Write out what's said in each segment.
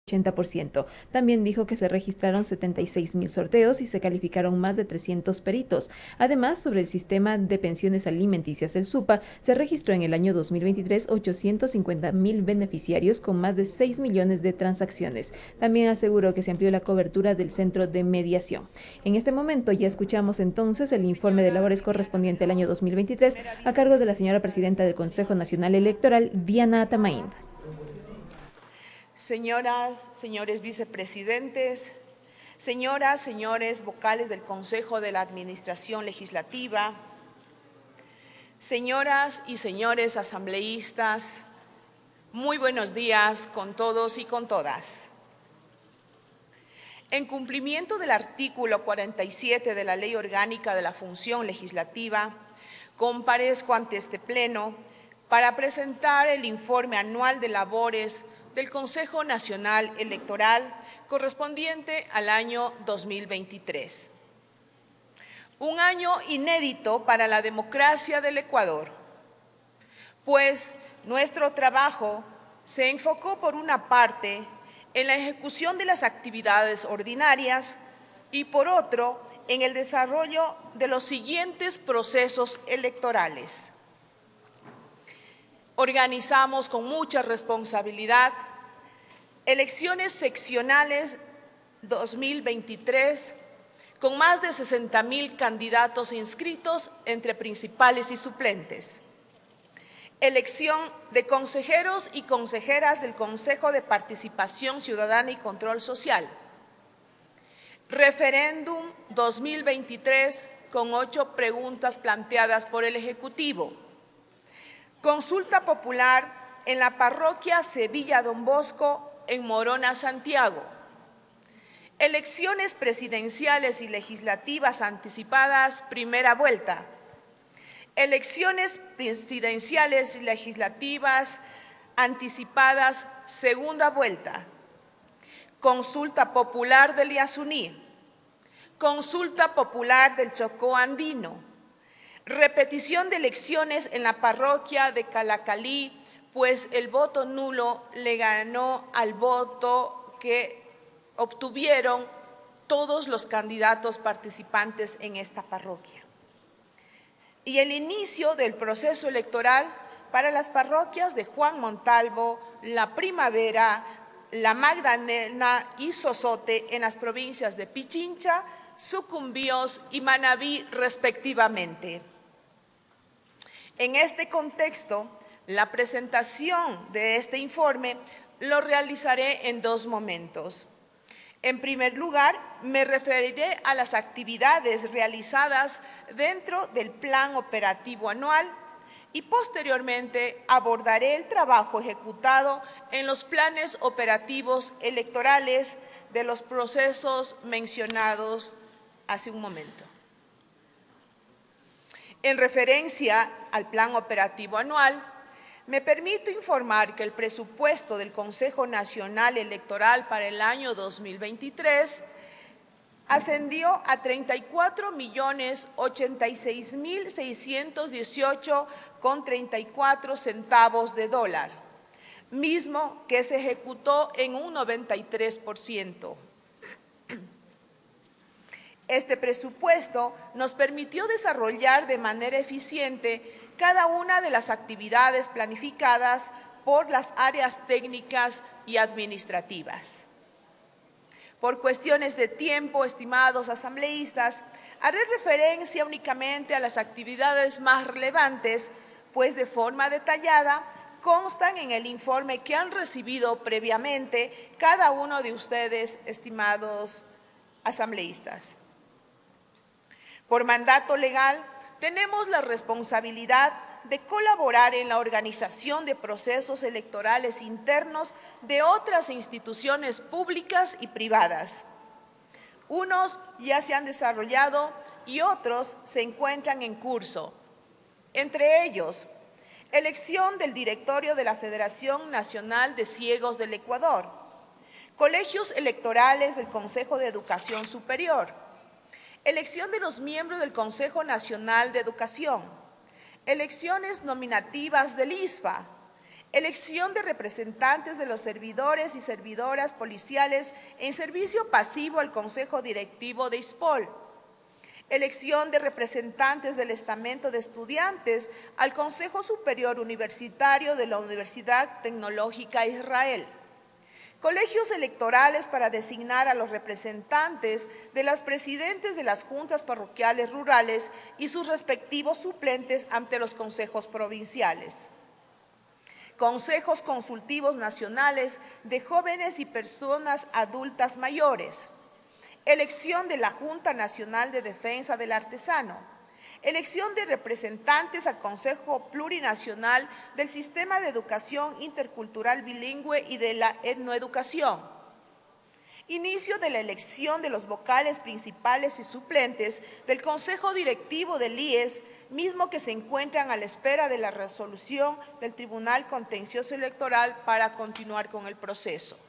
80%. También dijo que se registraron 76.000 sorteos y se calificaron más de 300 peritos. Además, sobre el sistema de pensiones alimenticias, el SUPA, se registró en el año 2023 850.000 beneficiarios con más de 6 millones de transacciones. También aseguró que se amplió la cobertura del centro de mediación. En este momento ya escuchamos entonces el informe de labores correspondiente al año 2023 a cargo de la señora presidenta del Consejo Nacional Electoral, Diana Atamaín. Señoras, señores vicepresidentes, señoras, señores vocales del Consejo de la Administración Legislativa, señoras y señores asambleístas, muy buenos días con todos y con todas. En cumplimiento del artículo 47 de la Ley Orgánica de la Función Legislativa, comparezco ante este Pleno para presentar el informe anual de labores del Consejo Nacional Electoral correspondiente al año 2023. Un año inédito para la democracia del Ecuador, pues nuestro trabajo se enfocó por una parte en la ejecución de las actividades ordinarias y por otro en el desarrollo de los siguientes procesos electorales. Organizamos con mucha responsabilidad elecciones seccionales 2023 con más de 60.000 candidatos inscritos entre principales y suplentes. Elección de consejeros y consejeras del Consejo de Participación Ciudadana y Control Social. Referéndum 2023 con 8 preguntas planteadas por el Ejecutivo. Consulta popular en la parroquia Sevilla Don Bosco, en Morona, Santiago. Elecciones presidenciales y legislativas anticipadas, primera vuelta. Elecciones presidenciales y legislativas anticipadas, segunda vuelta. Consulta popular del Yasuní. Consulta popular del Chocó Andino. Repetición de elecciones en la parroquia de Calacalí, pues el voto nulo le ganó al voto que obtuvieron todos los candidatos participantes en esta parroquia. Y el inicio del proceso electoral para las parroquias de Juan Montalvo, La Primavera, La Magdalena y Sozote en las provincias de Pichincha, Sucumbíos y Manabí, respectivamente. En este contexto, la presentación de este informe lo realizaré en dos momentos. En primer lugar, me referiré a las actividades realizadas dentro del Plan Operativo Anual y posteriormente abordaré el trabajo ejecutado en los planes operativos electorales de los procesos mencionados hace un momento. En referencia al Plan Operativo Anual, me permito informar que el presupuesto del Consejo Nacional Electoral para el año 2023 ascendió a 34.086.618,34 centavos de dólar, mismo que se ejecutó en un 93%. Este presupuesto nos permitió desarrollar de manera eficiente cada una de las actividades planificadas por las áreas técnicas y administrativas. Por cuestiones de tiempo, estimados asambleístas, haré referencia únicamente a las actividades más relevantes, pues de forma detallada constan en el informe que han recibido previamente cada uno de ustedes, estimados asambleístas. Por mandato legal, tenemos la responsabilidad de colaborar en la organización de procesos electorales internos de otras instituciones públicas y privadas. Unos ya se han desarrollado y otros se encuentran en curso. Entre ellos, elección del directorio de la Federación Nacional de Ciegos del Ecuador, colegios electorales del Consejo de Educación Superior, elección de los miembros del Consejo Nacional de Educación, elecciones nominativas del ISFA, elección de representantes de los servidores y servidoras policiales en servicio pasivo al Consejo Directivo de ISPOL, elección de representantes del estamento de estudiantes al Consejo Superior Universitario de la Universidad Tecnológica Israel, colegios electorales para designar a los representantes de las presidentes de las juntas parroquiales rurales y sus respectivos suplentes ante los consejos provinciales, consejos consultivos nacionales de jóvenes y personas adultas mayores, elección de la Junta Nacional de Defensa del Artesano, elección de representantes al Consejo Plurinacional del Sistema de Educación Intercultural Bilingüe y de la Etnoeducación, inicio de la elección de los vocales principales y suplentes del Consejo Directivo del IES, mismo que se encuentran a la espera de la resolución del Tribunal Contencioso Electoral para continuar con el proceso.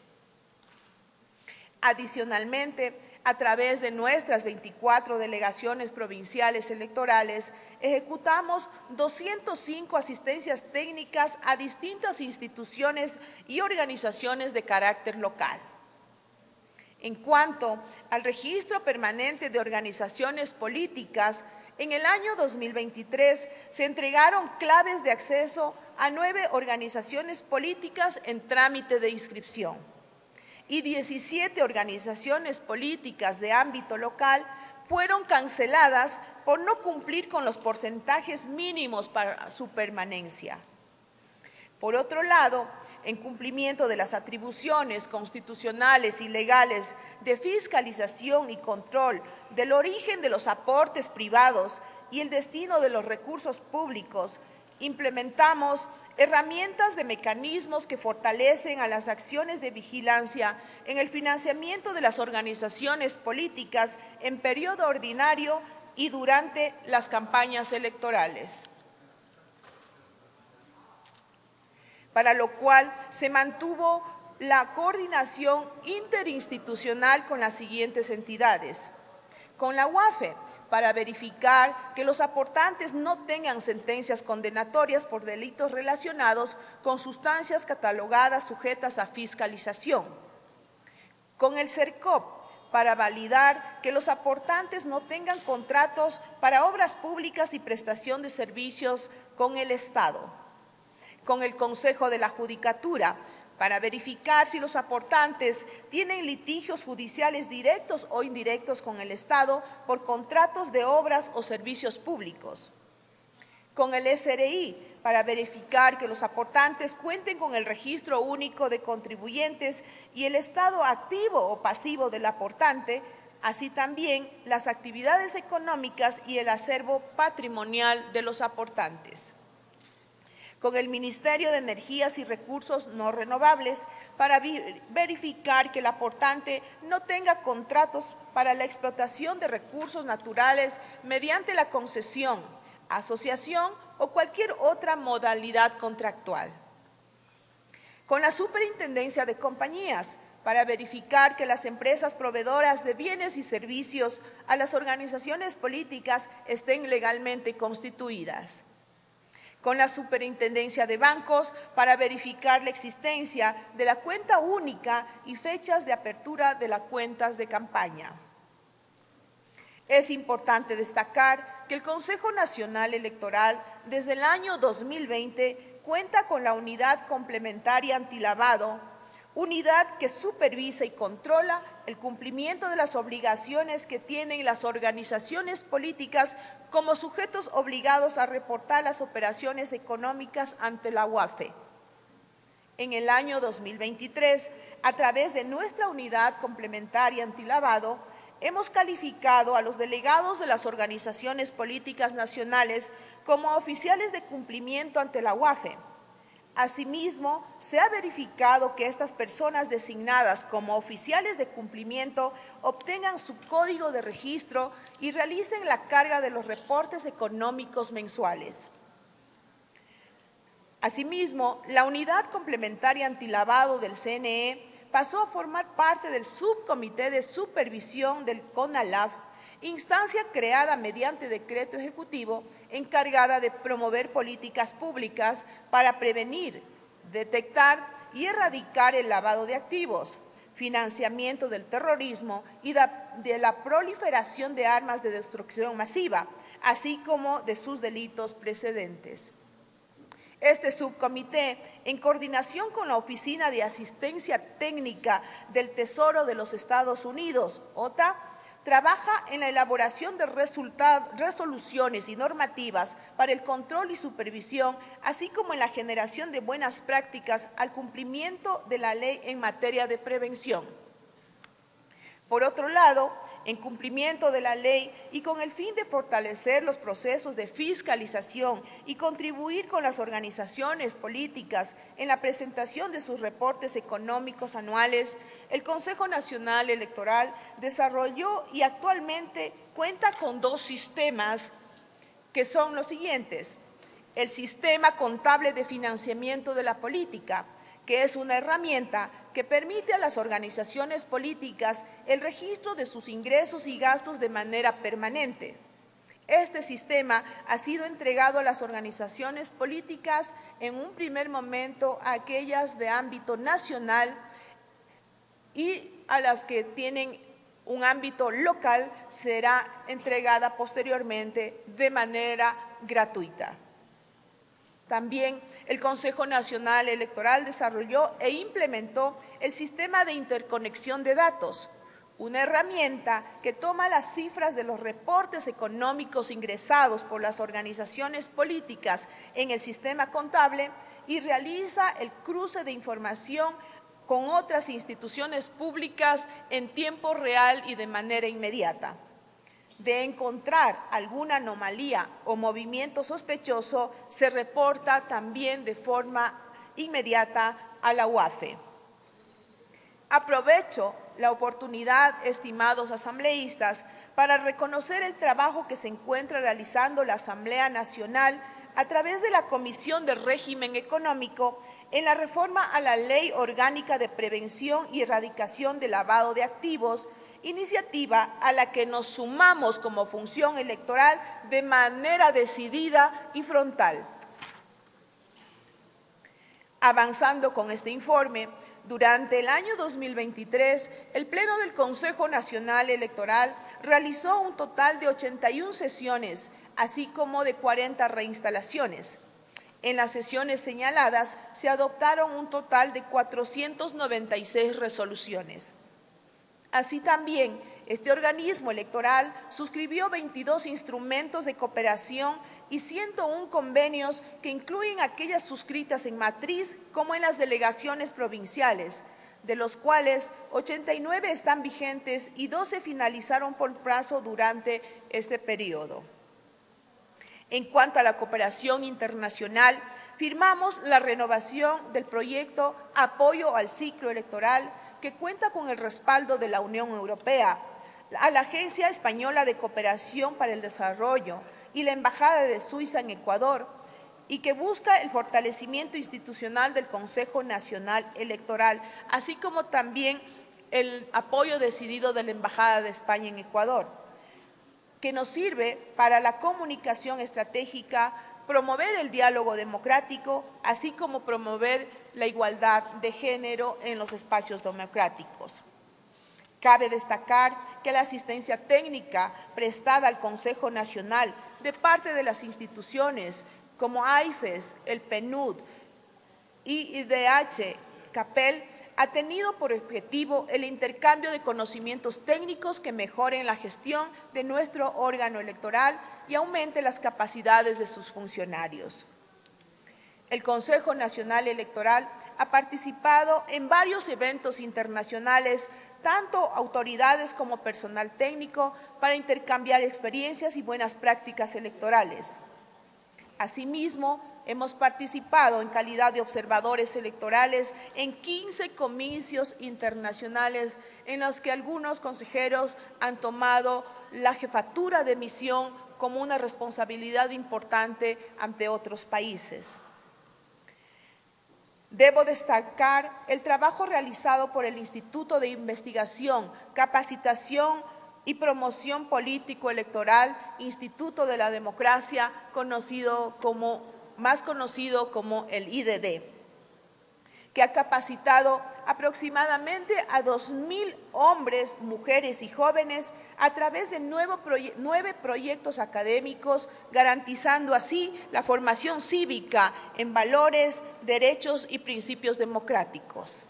Adicionalmente, a través de nuestras 24 delegaciones provinciales electorales, ejecutamos 205 asistencias técnicas a distintas instituciones y organizaciones de carácter local. En cuanto al registro permanente de organizaciones políticas, en el año 2023 se entregaron claves de acceso a 9 organizaciones políticas en trámite de inscripción y 17 organizaciones políticas de ámbito local fueron canceladas por no cumplir con los porcentajes mínimos para su permanencia. Por otro lado, en cumplimiento de las atribuciones constitucionales y legales de fiscalización y control del origen de los aportes privados y el destino de los recursos públicos, implementamos herramientas de mecanismos que fortalecen a las acciones de vigilancia en el financiamiento de las organizaciones políticas en periodo ordinario y durante las campañas electorales, para lo cual se mantuvo la coordinación interinstitucional con las siguientes entidades. Con la UAFE, para verificar que los aportantes no tengan sentencias condenatorias por delitos relacionados con sustancias catalogadas sujetas a fiscalización. Con el CERCOP, para validar que los aportantes no tengan contratos para obras públicas y prestación de servicios con el Estado. Con el Consejo de la Judicatura, para verificar si los aportantes tienen litigios judiciales directos o indirectos con el Estado por contratos de obras o servicios públicos. Con el SRI, para verificar que los aportantes cuenten con el registro único de contribuyentes y el estado activo o pasivo del aportante, así también las actividades económicas y el acervo patrimonial de los aportantes. Con el Ministerio de Energías y Recursos No Renovables, para verificar que el aportante no tenga contratos para la explotación de recursos naturales mediante la concesión, asociación o cualquier otra modalidad contractual. Con la Superintendencia de Compañías, para verificar que las empresas proveedoras de bienes y servicios a las organizaciones políticas estén legalmente constituidas. Con la Superintendencia de Bancos, para verificar la existencia de la cuenta única y fechas de apertura de las cuentas de campaña. Es importante destacar que el Consejo Nacional Electoral, desde el año 2020, cuenta con la Unidad Complementaria Antilavado, unidad que supervisa y controla el cumplimiento de las obligaciones que tienen las organizaciones políticas como sujetos obligados a reportar las operaciones económicas ante la UAFE. En el año 2023, a través de nuestra unidad complementaria antilavado, hemos calificado a los delegados de las organizaciones políticas nacionales como oficiales de cumplimiento ante la UAFE. Asimismo, se ha verificado que estas personas designadas como oficiales de cumplimiento obtengan su código de registro y realicen la carga de los reportes económicos mensuales. Asimismo, la Unidad Complementaria Antilavado del CNE pasó a formar parte del Subcomité de Supervisión del CONALAF, instancia creada mediante decreto ejecutivo encargada de promover políticas públicas para prevenir, detectar y erradicar el lavado de activos, financiamiento del terrorismo y de la proliferación de armas de destrucción masiva, así como de sus delitos precedentes. Este subcomité, en coordinación con la Oficina de Asistencia Técnica del Tesoro de los Estados Unidos, OTA, trabaja en la elaboración de resoluciones y normativas para el control y supervisión, así como en la generación de buenas prácticas al cumplimiento de la ley en materia de prevención. Por otro lado, en cumplimiento de la ley y con el fin de fortalecer los procesos de fiscalización y contribuir con las organizaciones políticas en la presentación de sus reportes económicos anuales, el Consejo Nacional Electoral desarrolló y actualmente cuenta con 2 sistemas que son los siguientes: el Sistema Contable de Financiamiento de la Política, que es una herramienta que permite a las organizaciones políticas el registro de sus ingresos y gastos de manera permanente. Este sistema ha sido entregado a las organizaciones políticas en un primer momento a aquellas de ámbito nacional, y a las que tienen un ámbito local será entregada posteriormente de manera gratuita. También el Consejo Nacional Electoral desarrolló e implementó el Sistema de Interconexión de Datos, una herramienta que toma las cifras de los reportes económicos ingresados por las organizaciones políticas en el sistema contable y realiza el cruce de información con otras instituciones públicas en tiempo real y de manera inmediata. De encontrar alguna anomalía o movimiento sospechoso, se reporta también de forma inmediata a la UAFE. Aprovecho la oportunidad, estimados asambleístas, para reconocer el trabajo que se encuentra realizando la Asamblea Nacional a través de la Comisión de Régimen Económico en la reforma a la Ley Orgánica de Prevención y Erradicación del Lavado de Activos, iniciativa a la que nos sumamos como función electoral de manera decidida y frontal. Avanzando con este informe, durante el año 2023, el Pleno del Consejo Nacional Electoral realizó un total de 81 sesiones, así como de 40 reinstalaciones. En las sesiones señaladas se adoptaron un total de 496 resoluciones. Así también, este organismo electoral suscribió 22 instrumentos de cooperación y 101 convenios que incluyen aquellas suscritas en matriz como en las delegaciones provinciales, de los cuales 89 están vigentes y 12 finalizaron por plazo durante este periodo. En cuanto a la cooperación internacional, firmamos la renovación del proyecto Apoyo al Ciclo Electoral, que cuenta con el respaldo de la Unión Europea, a la Agencia Española de Cooperación para el Desarrollo y la Embajada de Suiza en Ecuador, y que busca el fortalecimiento institucional del Consejo Nacional Electoral, así como también el apoyo decidido de la Embajada de España en Ecuador, que nos sirve para la comunicación estratégica, promover el diálogo democrático, así como promover la igualdad de género en los espacios democráticos. Cabe destacar que la asistencia técnica prestada al Consejo Nacional de parte de las instituciones como AIFES, el PNUD, IDH, CAPEL, ha tenido por objetivo el intercambio de conocimientos técnicos que mejoren la gestión de nuestro órgano electoral y aumente las capacidades de sus funcionarios. El Consejo Nacional Electoral ha participado en varios eventos internacionales, tanto autoridades como personal técnico, para intercambiar experiencias y buenas prácticas electorales. Asimismo, hemos participado en calidad de observadores electorales en 15 comicios internacionales en los que algunos consejeros han tomado la jefatura de misión como una responsabilidad importante ante otros países. Debo destacar el trabajo realizado por el Instituto de Investigación, Capacitación y Promoción Político-Electoral, Instituto de la Democracia, más conocido como el IDD. que ha capacitado aproximadamente a 2.000 hombres, mujeres y jóvenes a través de 9 proyectos académicos, garantizando así la formación cívica en valores, derechos y principios democráticos.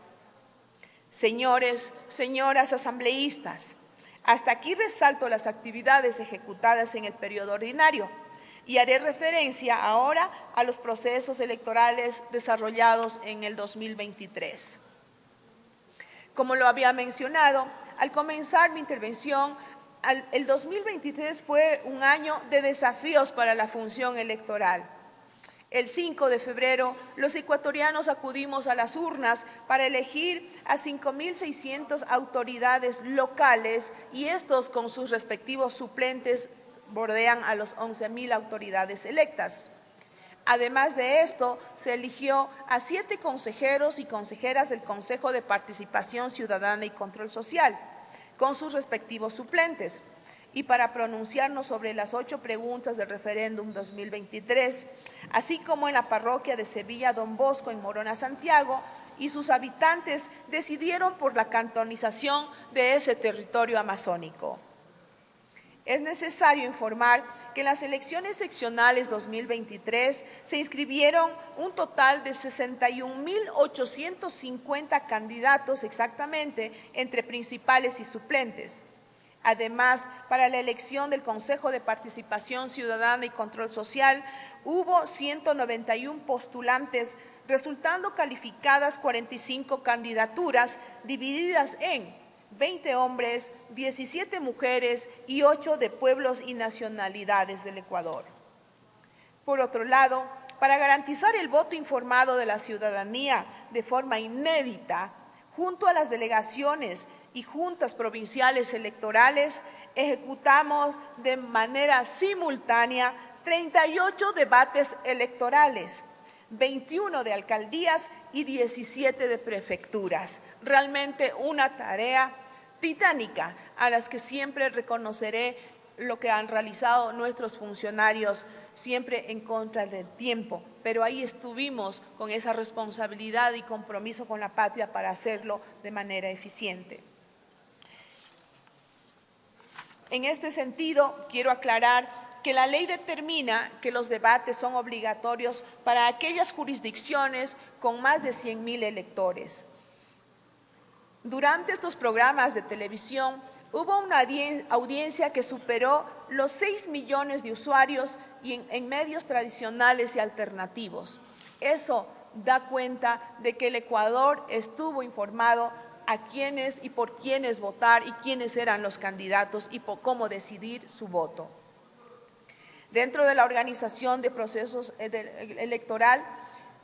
Señores, señoras asambleístas, hasta aquí resalto las actividades ejecutadas en el periodo ordinario y haré referencia ahora a los procesos electorales desarrollados en el 2023. Como lo había mencionado, al comenzar mi intervención, el 2023 fue un año de desafíos para la función electoral. El 5 de febrero, los ecuatorianos acudimos a las urnas para elegir a 5.600 autoridades locales y estos con sus respectivos suplentes bordean a los 11.000 autoridades electas. Además de esto, se eligió a 7 consejeros y consejeras del Consejo de Participación Ciudadana y Control Social, con sus respectivos suplentes. Y para pronunciarnos sobre las 8 preguntas del referéndum 2023, así como en la parroquia de Sevilla Don Bosco en Morona, Santiago, y sus habitantes decidieron por la cantonización de ese territorio amazónico. Es necesario informar que en las elecciones seccionales 2023 se inscribieron un total de 61.850 candidatos exactamente entre principales y suplentes. Además, para la elección del Consejo de Participación Ciudadana y Control Social, hubo 191 postulantes, resultando calificadas 45 candidaturas divididas en 20 hombres, 17 mujeres y 8 de pueblos y nacionalidades del Ecuador. Por otro lado, para garantizar el voto informado de la ciudadanía de forma inédita, junto a las delegaciones y juntas provinciales electorales, ejecutamos de manera simultánea 38 debates electorales, 21 de alcaldías y 17 de prefecturas. Realmente una tarea titánica a las que siempre reconoceré lo que han realizado nuestros funcionarios, siempre en contra del tiempo, pero ahí estuvimos con esa responsabilidad y compromiso con la patria para hacerlo de manera eficiente. En este sentido, quiero aclarar que la ley determina que los debates son obligatorios para aquellas jurisdicciones con más de 100.000 electores. Durante estos programas de televisión hubo una audiencia que superó los 6 millones de usuarios y en medios tradicionales y alternativos. Eso da cuenta de que el Ecuador estuvo informado a quiénes y por quiénes votar y quiénes eran los candidatos y por cómo decidir su voto. Dentro de la organización de procesos electoral,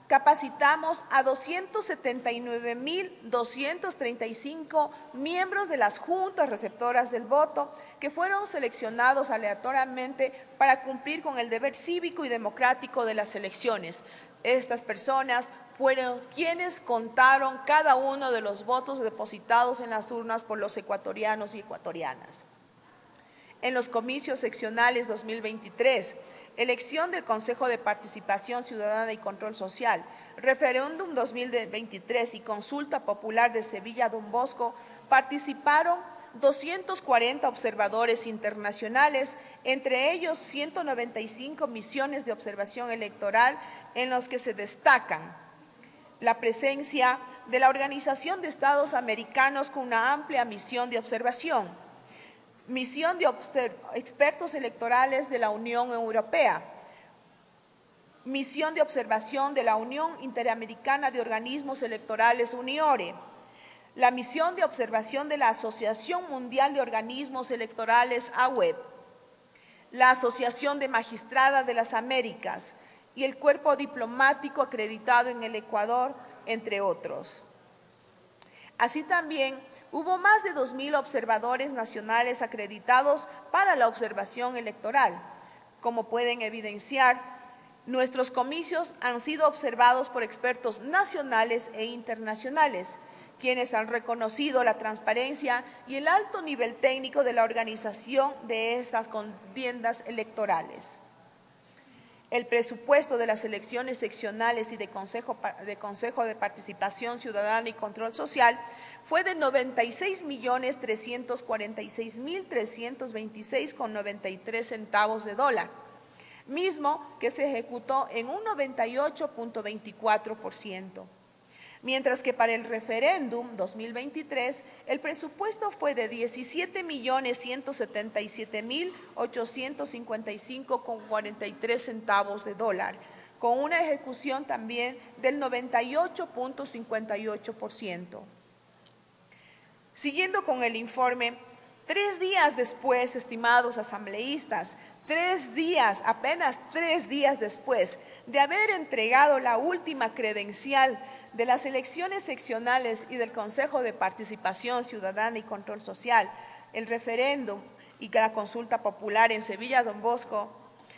capacitamos a 279.235 miembros de las juntas receptoras del voto que fueron seleccionados aleatoriamente para cumplir con el deber cívico y democrático de las elecciones. Estas personas fueron quienes contaron cada uno de los votos depositados en las urnas por los ecuatorianos y ecuatorianas. En los comicios seccionales 2023, elección del Consejo de Participación Ciudadana y Control Social, referéndum 2023 y consulta popular de Sevilla Don Bosco, participaron 240 observadores internacionales, entre ellos 195 misiones de observación electoral en los que se destacan la presencia de la Organización de Estados Americanos con una amplia misión de observación, misión de expertos electorales de la Unión Europea, misión de observación de la Unión Interamericana de Organismos Electorales UNIORE, la misión de observación de la Asociación Mundial de Organismos Electorales AWEB, la Asociación de Magistradas de las Américas y el Cuerpo Diplomático acreditado en el Ecuador, entre otros. Así también hubo más de 2.000 observadores nacionales acreditados para la observación electoral. Como pueden evidenciar, nuestros comicios han sido observados por expertos nacionales e internacionales, quienes han reconocido la transparencia y el alto nivel técnico de la organización de estas contiendas electorales. El presupuesto de las elecciones seccionales y de Consejo de Participación Ciudadana y Control Social fue de 96.346.326,93 centavos de dólar, mismo que se ejecutó en un 98.24%. Mientras que para el referéndum 2023, el presupuesto fue de 17.177.855,43 centavos de dólar, con una ejecución también del 98.58%. Siguiendo con el informe, 3 días después, estimados asambleístas, apenas 3 días después de haber entregado la última credencial de las elecciones seccionales y del Consejo de Participación Ciudadana y Control Social, el referéndum y la consulta popular en Sevilla Don Bosco,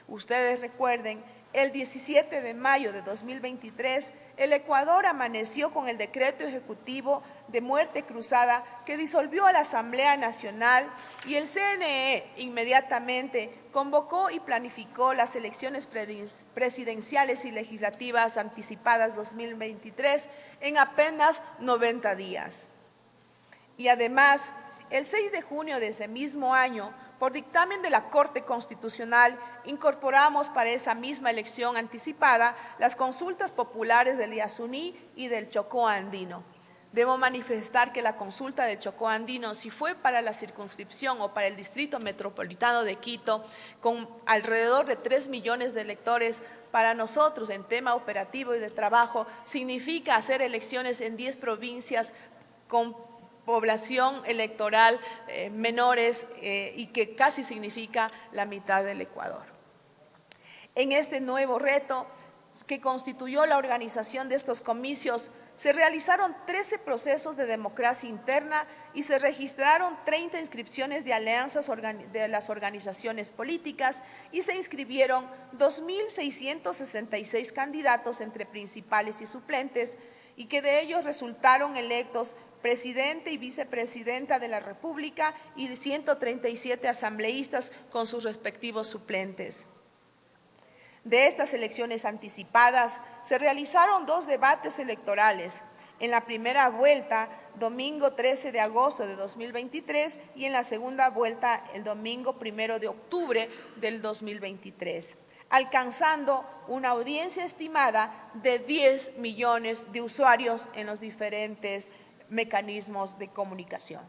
ustedes recuerden, el 17 de mayo de 2023, el Ecuador amaneció con el decreto ejecutivo de muerte cruzada que disolvió a la Asamblea Nacional, y el CNE inmediatamente convocó y planificó las elecciones presidenciales y legislativas anticipadas 2023 en apenas 90 días. Y además, el 6 de junio de ese mismo año, por dictamen de la Corte Constitucional, incorporamos para esa misma elección anticipada las consultas populares del Yasuní y del Chocó Andino. Debo manifestar que la consulta del Chocó Andino, si fue para la circunscripción o para el Distrito Metropolitano de Quito, con alrededor de 3 millones de electores, para nosotros en tema operativo y de trabajo, significa hacer elecciones en 10 provincias con población electoral menores y que casi significa la mitad del Ecuador. En este nuevo reto que constituyó la organización de estos comicios, se realizaron 13 procesos de democracia interna y se registraron 30 inscripciones de alianzas de las organizaciones políticas y se inscribieron 2.666 candidatos entre principales y suplentes, y que de ellos resultaron electos presidente y vicepresidenta de la República y 137 asambleístas con sus respectivos suplentes. De estas elecciones anticipadas se realizaron 2 debates electorales. En la primera vuelta, domingo 13 de agosto de 2023, y en la segunda vuelta, el domingo 1 de octubre del 2023, alcanzando una audiencia estimada de 10 millones de usuarios en los diferentes mecanismos de comunicación.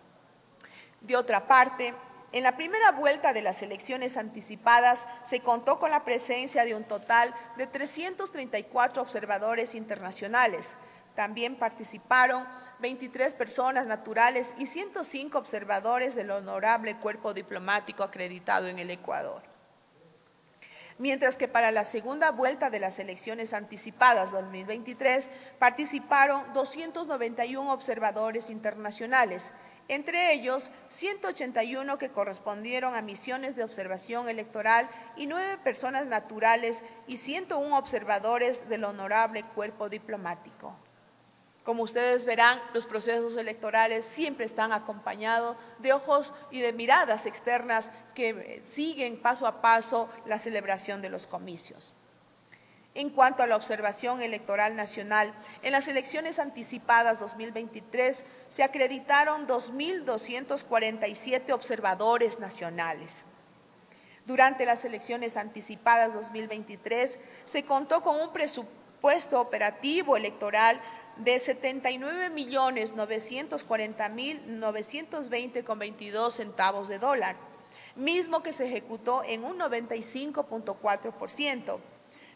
De otra parte, en la primera vuelta de las elecciones anticipadas se contó con la presencia de un total de 334 observadores internacionales. También participaron 23 personas naturales y 105 observadores del honorable cuerpo diplomático acreditado en el Ecuador. Mientras que para la segunda vuelta de las elecciones anticipadas 2023 participaron 291 observadores internacionales, entre ellos 181 que correspondieron a misiones de observación electoral y 9 personas naturales y 101 observadores del honorable cuerpo diplomático. Como ustedes verán, los procesos electorales siempre están acompañados de ojos y de miradas externas que siguen paso a paso la celebración de los comicios. En cuanto a la observación electoral nacional, en las elecciones anticipadas 2023 se acreditaron 2.247 observadores nacionales. Durante las elecciones anticipadas 2023 se contó con un presupuesto operativo electoral de 79.940.920,22 centavos de dólar, mismo que se ejecutó en un 95.4%,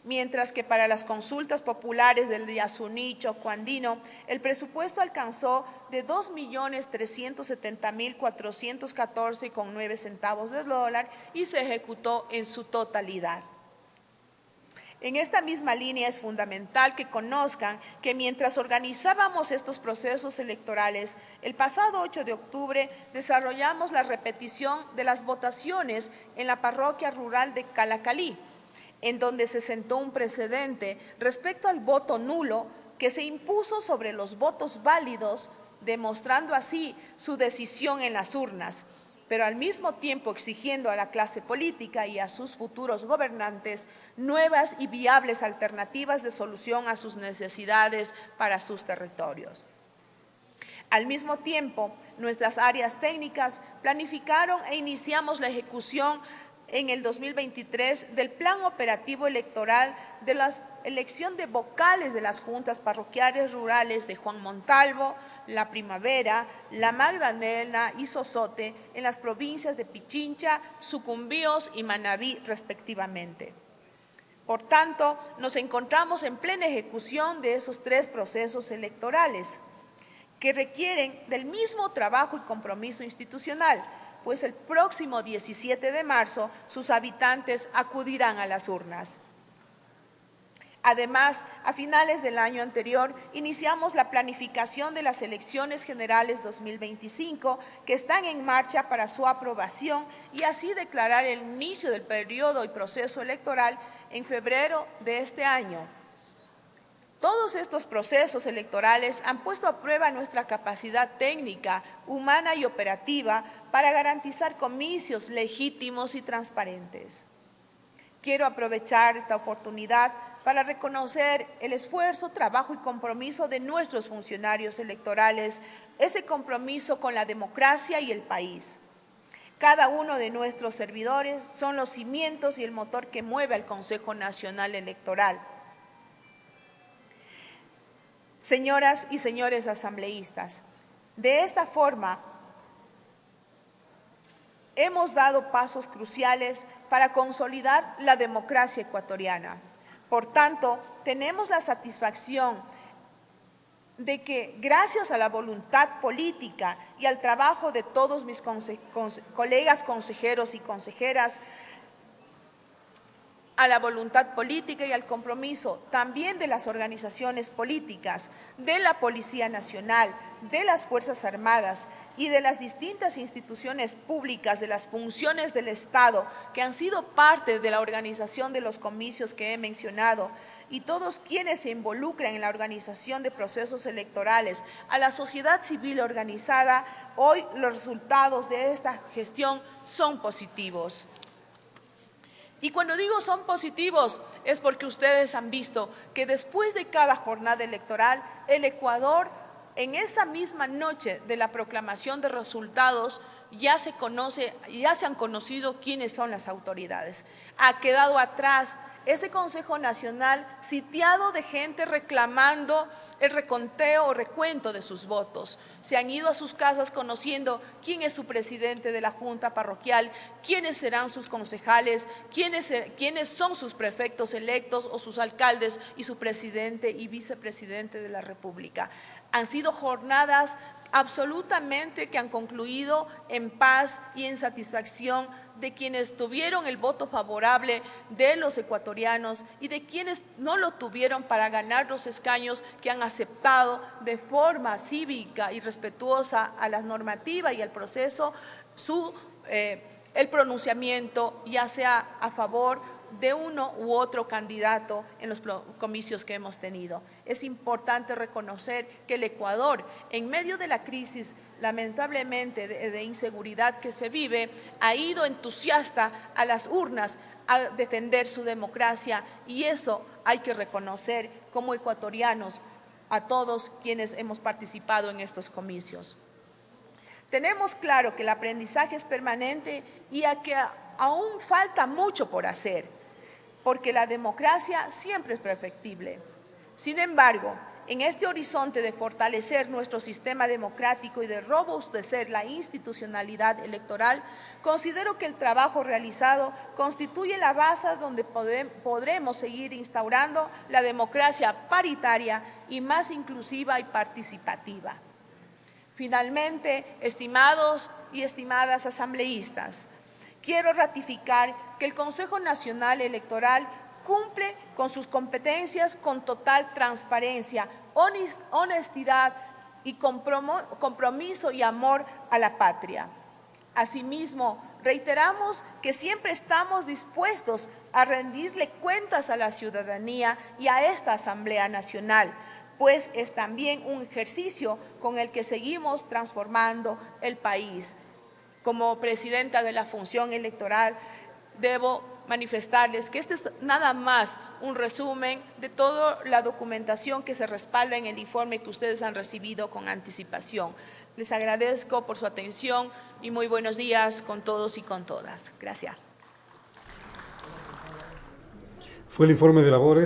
mientras que para las consultas populares del Yasuní y Chocó Andino, el presupuesto alcanzó de 2.370.414,9 centavos de dólar y se ejecutó en su totalidad. En esta misma línea es fundamental que conozcan que mientras organizábamos estos procesos electorales, el pasado 8 de octubre desarrollamos la repetición de las votaciones en la parroquia rural de Calacalí, en donde se sentó un precedente respecto al voto nulo que se impuso sobre los votos válidos, demostrando así su decisión en las urnas. pero al mismo tiempo exigiendo a la clase política y a sus futuros gobernantes nuevas y viables alternativas de solución a sus necesidades para sus territorios. Al mismo tiempo, nuestras áreas técnicas planificaron e iniciamos la ejecución en el 2023 del Plan Operativo Electoral de la elección de vocales de las juntas parroquiales rurales de Juan Montalvo, La Primavera, La Magdalena y Sozote en las provincias de Pichincha, Sucumbíos y Manabí, respectivamente. Por tanto, nos encontramos en plena ejecución de esos 3 procesos electorales que requieren del mismo trabajo y compromiso institucional, pues el próximo 17 de marzo sus habitantes acudirán a las urnas. Además, a finales del año anterior, iniciamos la planificación de las elecciones generales 2025 que están en marcha para su aprobación y así declarar el inicio del periodo y proceso electoral en febrero de este año. Todos estos procesos electorales han puesto a prueba nuestra capacidad técnica, humana y operativa para garantizar comicios legítimos y transparentes. Quiero aprovechar esta oportunidad para reconocer el esfuerzo, trabajo y compromiso de nuestros funcionarios electorales, ese compromiso con la democracia y el país. Cada uno de nuestros servidores son los cimientos y el motor que mueve al Consejo Nacional Electoral. Señoras y señores asambleístas, de esta forma hemos dado pasos cruciales para consolidar la democracia ecuatoriana. Por tanto, tenemos la satisfacción de que gracias a la voluntad política y al trabajo de todos mis colegas consejeros y consejeras, a la voluntad política y al compromiso también de las organizaciones políticas, de la Policía Nacional, de las Fuerzas Armadas y de las distintas instituciones públicas de las funciones del Estado que han sido parte de la organización de los comicios que he mencionado y todos quienes se involucran en la organización de procesos electorales, a la sociedad civil organizada, hoy los resultados de esta gestión son positivos. Y cuando digo son positivos es porque ustedes han visto que después de cada jornada electoral, el Ecuador, en esa misma noche de la proclamación de resultados, ya se han conocido quiénes son las autoridades. Ha quedado atrás ese Consejo Nacional sitiado de gente reclamando el reconteo o recuento de sus votos. Se han ido a sus casas conociendo quién es su presidente de la Junta Parroquial, quiénes serán sus concejales, quiénes son sus prefectos electos o sus alcaldes y su presidente y vicepresidente de la República. Han sido jornadas absolutamente que han concluido en paz y en satisfacción de quienes tuvieron el voto favorable de los ecuatorianos y de quienes no lo tuvieron para ganar los escaños que han aceptado de forma cívica y respetuosa a la normativa y al proceso el pronunciamiento, ya sea a favor de uno u otro candidato en los comicios que hemos tenido. Es importante reconocer que el Ecuador, en medio de la crisis lamentablemente de inseguridad que se vive, ha ido entusiasta a las urnas a defender su democracia y eso hay que reconocer como ecuatorianos a todos quienes hemos participado en estos comicios. Tenemos claro que el aprendizaje es permanente y que aún falta mucho por hacer, porque la democracia siempre es perfectible. Sin embargo, en este horizonte de fortalecer nuestro sistema democrático y de robustecer la institucionalidad electoral, considero que el trabajo realizado constituye la base donde podremos seguir instaurando la democracia paritaria y más inclusiva y participativa. Finalmente, estimados y estimadas asambleístas, quiero ratificar que el Consejo Nacional Electoral cumple con sus competencias con total transparencia, honestidad y compromiso y amor a la patria. Asimismo, reiteramos que siempre estamos dispuestos a rendirle cuentas a la ciudadanía y a esta Asamblea Nacional, pues es también un ejercicio con el que seguimos transformando el país. Como presidenta de la función electoral, debo manifestarles que este es nada más un resumen de toda la documentación que se respalda en el informe que ustedes han recibido con anticipación. Les agradezco por su atención y muy buenos días con todos y con todas. Gracias. Fue el informe de labores.